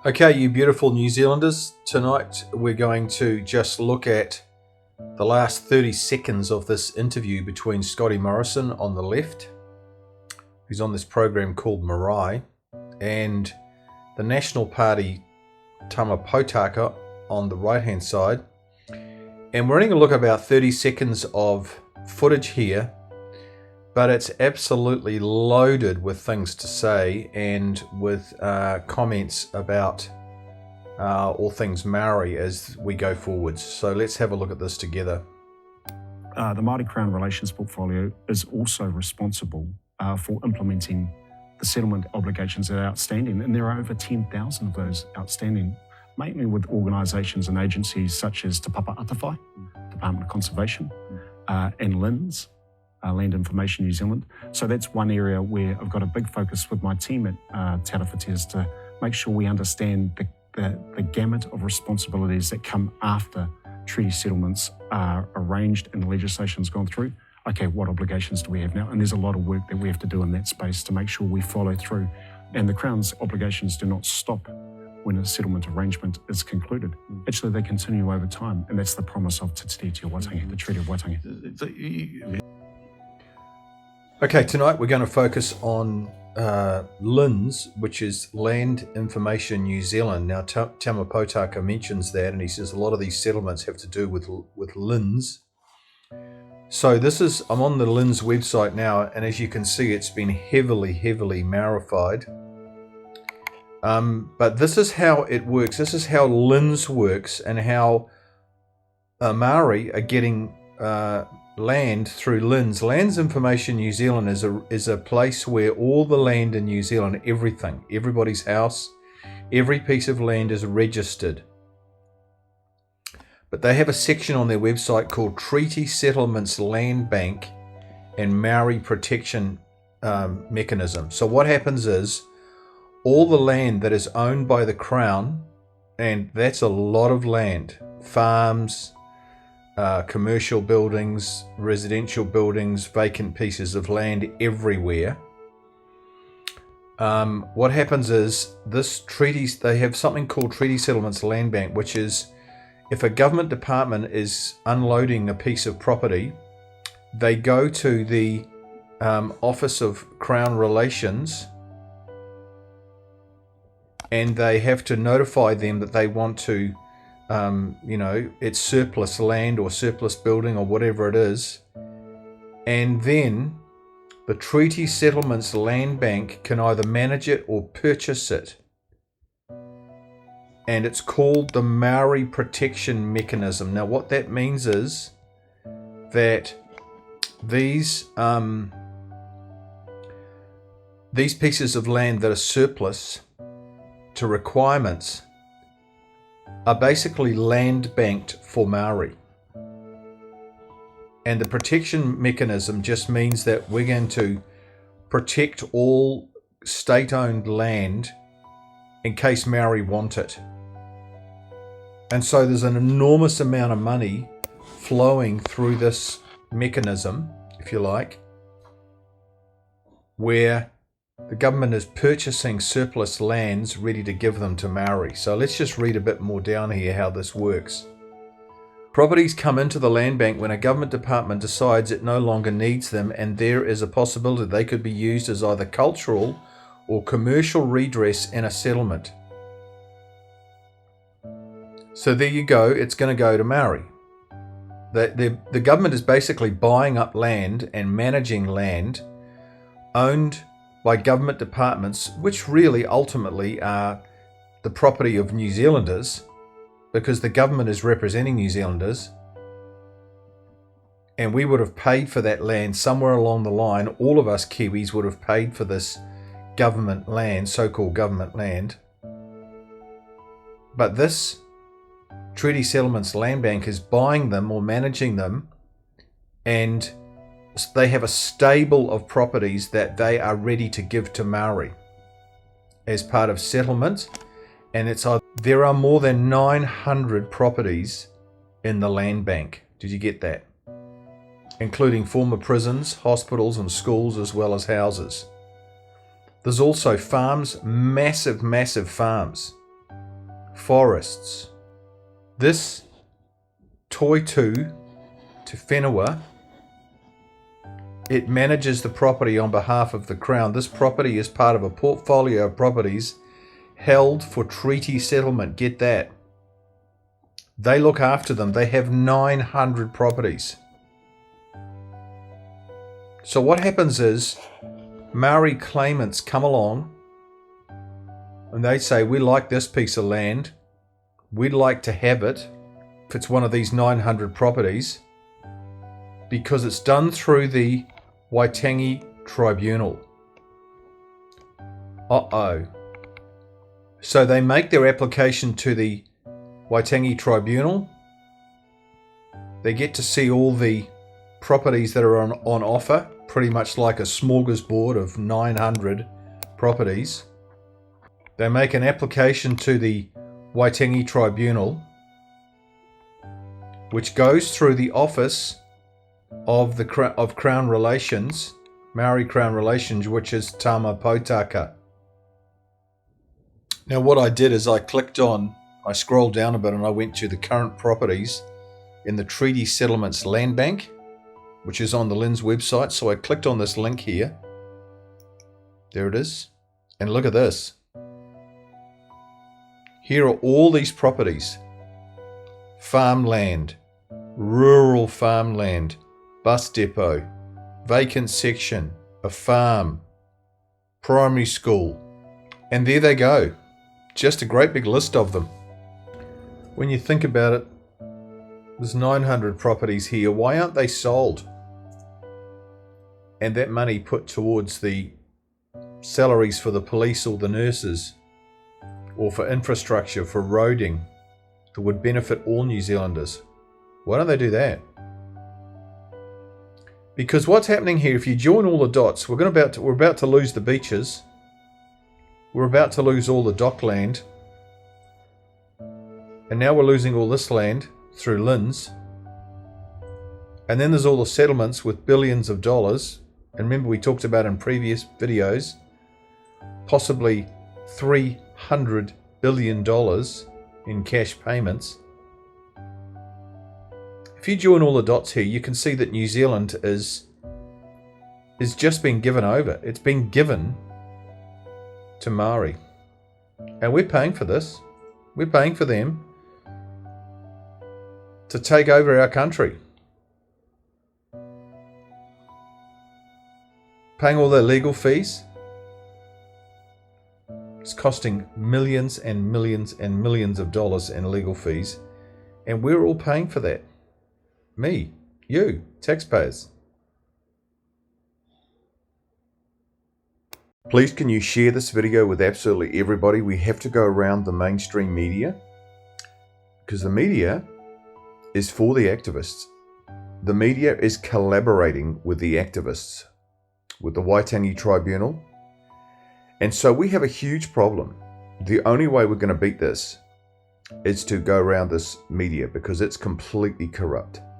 Okay, you beautiful New Zealanders, tonight we're going to just look at the last 30 seconds of this interview between Scotty Morrison on the left, who's on this program called Marae, and the National Party Potaka on the right hand side. And we're only going to look at about 30 seconds of footage here, but it's absolutely loaded with things to say and with comments about all things Maori as we go forwards. So let's have a look at this together. The Māori Crown Relations Portfolio is also responsible for implementing the settlement obligations that are outstanding, and there are over 10,000 of those outstanding, mainly with organisations and agencies such as Te Papa Atawhai, Department of Conservation, and LINZ, Land Information New Zealand. So that's one area where I've got a big focus with my team at Te Arawhiti, is to make sure we understand the gamut of responsibilities that come after treaty settlements are arranged and the legislation's gone through. Okay, what obligations do we have now? And there's a lot of work that we have to do in that space to make sure we follow through. And the Crown's obligations do not stop when a settlement arrangement is concluded. Actually, they continue over time, and that's the promise of Te Tiriti o Waitangi, the Treaty of Waitangi. Okay, tonight we're going to focus on LINZ, which is Land Information New Zealand. Now, Tama Potaka mentions that, and he says a lot of these settlements have to do with LINZ. So I'm on the LINZ website now, and as you can see, it's been heavily Maorified. But this is how it works. This is how LINZ works, and how Maori are getting land through LINZ. Lands Information New Zealand is a place where all the land in New Zealand, everybody's house, every piece of land is registered. But they have a section on their website called Treaty Settlements Land Bank and Maori Protection Mechanism. So what happens is, all the land that is owned by the Crown, and that's a lot of land, farms, commercial buildings, residential buildings, vacant pieces of land everywhere. What happens is, they have something called Treaty Settlements Land Bank, which is, if a government department is unloading a piece of property, they go to the Office of Crown Relations, and they have to notify them that they want to, it's surplus land or surplus building or whatever it is. And then the Treaty Settlements Land Bank can either manage it or purchase it. And it's called the Maori Protection Mechanism. Now, what that means is that these pieces of land that are surplus to requirements are basically land banked for Maori. And the protection mechanism just means that we're going to protect all state-owned land in case Maori want it. And so there's an enormous amount of money flowing through this mechanism, if you like, where the government is purchasing surplus lands ready to give them to Maori. So let's just read a bit more down here how this works. Properties come into the land bank when a government department decides it no longer needs them, and there is a possibility they could be used as either cultural or commercial redress in a settlement. So there you go, it's going to go to Maori. The government is basically buying up land and managing land owned by government departments, which really ultimately are the property of New Zealanders, because the government is representing New Zealanders, and we would have paid for that land somewhere along the line. All of us Kiwis would have paid for this government land, so-called government land. But this Treaty Settlements Land Bank is buying them or managing them, and they have a stable of properties that they are ready to give to Maori as part of settlement. And there are more than 900 properties in the land bank. Did you get that? Including former prisons, hospitals and schools, as well as houses. There's also farms, massive farms. forests. This Toitu Te Whenua, it manages the property on behalf of the Crown. This property is part of a portfolio of properties held for treaty settlement. Get that. They look after them. They have 900 properties. So what happens is Maori claimants come along and they say, we like this piece of land. We'd like to have it if it's one of these 900 properties because it's done through the Waitangi Tribunal. So they make their application to the Waitangi Tribunal. They get to see all the properties that are on offer, pretty much like a smorgasbord of 900 properties. They make an application to the Waitangi Tribunal, which goes through the office of Crown Relations, Maori Crown Relations, which is Tama Potaka. Now what I did is I scrolled down a bit and I went to the current properties in the Treaty Settlements Land Bank, which is on the LINZ website. So I clicked on this link here. There it is. And look at this. Here are all these properties. Farmland, rural farmland, bus depot, vacant section, a farm, primary school. And there they go. Just a great big list of them. When you think about it, there's 900 properties here. Why aren't they sold? And that money put towards the salaries for the police or the nurses, or for infrastructure, for roading, that would benefit all New Zealanders. Why don't they do that? Because what's happening here, if you join all the dots, we're about to lose the beaches. We're about to lose all the dockland. And now we're losing all this land through LINZ. And then there's all the settlements with billions of dollars. And remember, we talked about in previous videos, possibly $300 billion in cash payments. If you join all the dots here, you can see that New Zealand is just being given over. It's been given to Maori. And we're paying for this. We're paying for them to take over our country. Paying all their legal fees. It's costing millions and millions and millions of dollars in legal fees. And we're all paying for that. Me, you, taxpayers. Please can you share this video with absolutely everybody? We have to go around the mainstream media, because the media is for the activists. The media is collaborating with the activists, with the Waitangi Tribunal. And so we have a huge problem. The only way we're going to beat this is to go around this media, because it's completely corrupt.